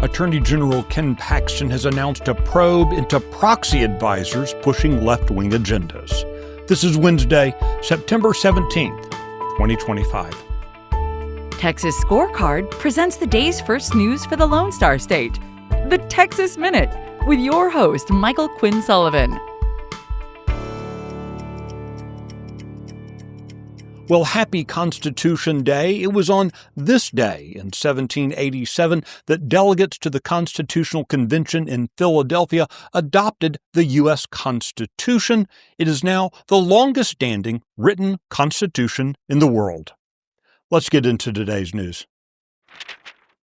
Attorney General Ken Paxton has announced a probe into proxy advisors pushing left-wing agendas. This is Wednesday, September 17th, 2025. Texas Scorecard presents the day's first news for the Lone Star State. The Texas Minute, with your host, Michael Quinn Sullivan. Well, happy Constitution Day. It was on this day in 1787 that delegates to the Constitutional Convention in Philadelphia adopted the U.S. Constitution. It is now the longest-standing written constitution in the world. Let's get into today's news.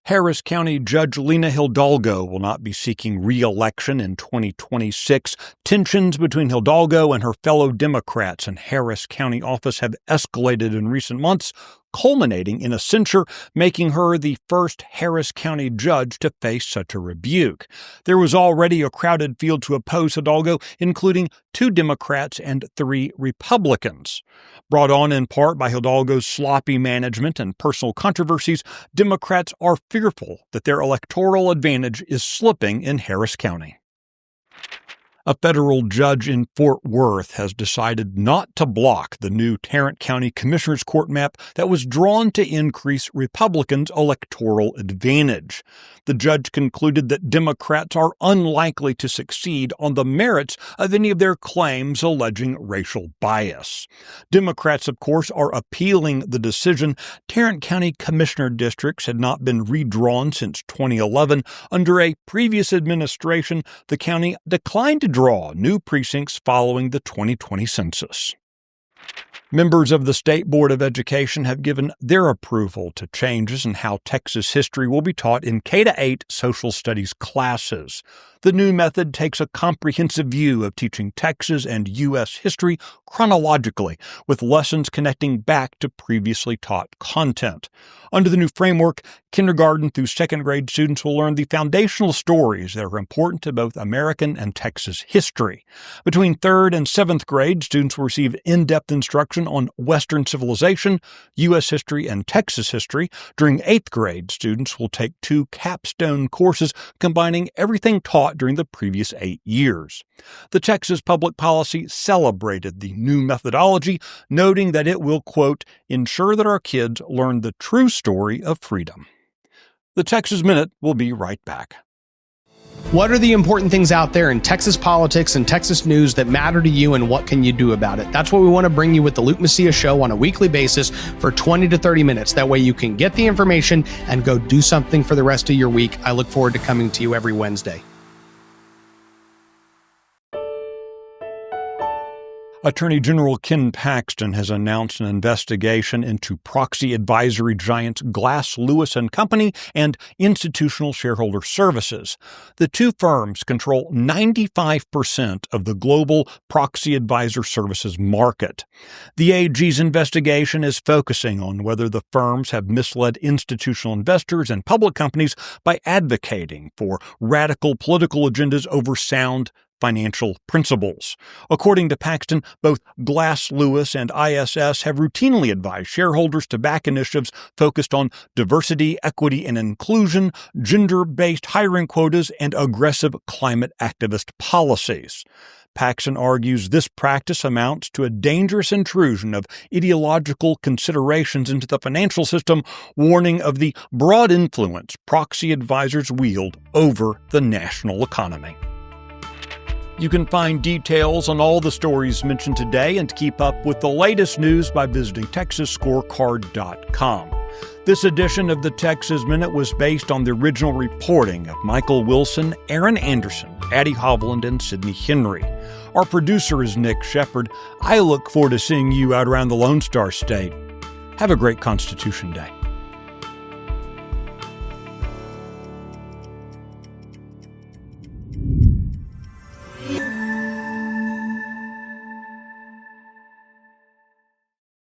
Harris County Judge Lina Hidalgo will not be seeking re-election in 2026. Tensions between Hidalgo and her fellow Democrats in Harris County office have escalated in recent months, culminating in a censure, making her the first Harris County judge to face such a rebuke. There was already a crowded field to oppose Hidalgo, including 2 Democrats and 3 Republicans. Brought on in part by Hidalgo's sloppy management and personal controversies, Democrats are fearful that their electoral advantage is slipping in Harris County. A federal judge in Fort Worth has decided not to block the new Tarrant County Commissioner's Court map that was drawn to increase Republicans' electoral advantage. The judge concluded that Democrats are unlikely to succeed on the merits of any of their claims alleging racial bias. Democrats, of course, are appealing the decision. Tarrant County Commissioner districts had not been redrawn since 2011. Under a previous administration, the county declined to draw new precincts following the 2020 census. Members of the State Board of Education have given their approval to changes in how Texas history will be taught in K-8 social studies classes. The new method takes a comprehensive view of teaching Texas and U.S. history chronologically, with lessons connecting back to previously taught content. Under the new framework, kindergarten through 2nd grade students will learn the foundational stories that are important to both American and Texas history. Between 3rd and 7th grade, students will receive in-depth instruction on Western civilization, U.S. history, and Texas history. During 8th grade, students will take 2 capstone courses combining everything taught during the previous 8 years. The Texas Public Policy celebrated the new methodology, noting that it will, quote, ensure that our kids learn the true story of freedom. The Texas Minute will be right back. What are the important things out there in Texas politics and Texas news that matter to you, and what can you do about it? That's what we want to bring you with the Luke Macias Show on a weekly basis for 20 to 30 minutes. That way you can get the information and go do something for the rest of your week. I look forward to coming to you every Wednesday. Attorney General Ken Paxton has announced an investigation into proxy advisory giants Glass Lewis and Company and Institutional Shareholder Services. The 2 firms control 95% of the global proxy advisor services market. The AG's investigation is focusing on whether the firms have misled institutional investors and public companies by advocating for radical political agendas over sound financial principles. According to Paxton, both Glass Lewis and ISS have routinely advised shareholders to back initiatives focused on diversity, equity, and inclusion, gender-based hiring quotas, and aggressive climate activist policies. Paxton argues this practice amounts to a dangerous intrusion of ideological considerations into the financial system, warning of the broad influence proxy advisors wield over the national economy. You can find details on all the stories mentioned today and keep up with the latest news by visiting TexasScorecard.com. This edition of the Texas Minute was based on the original reporting of Michael Wilson, Aaron Anderson, Addie Hovland, and Sidney Henry. Our producer is Nick Shepard. I look forward to seeing you out around the Lone Star State. Have a great Constitution Day.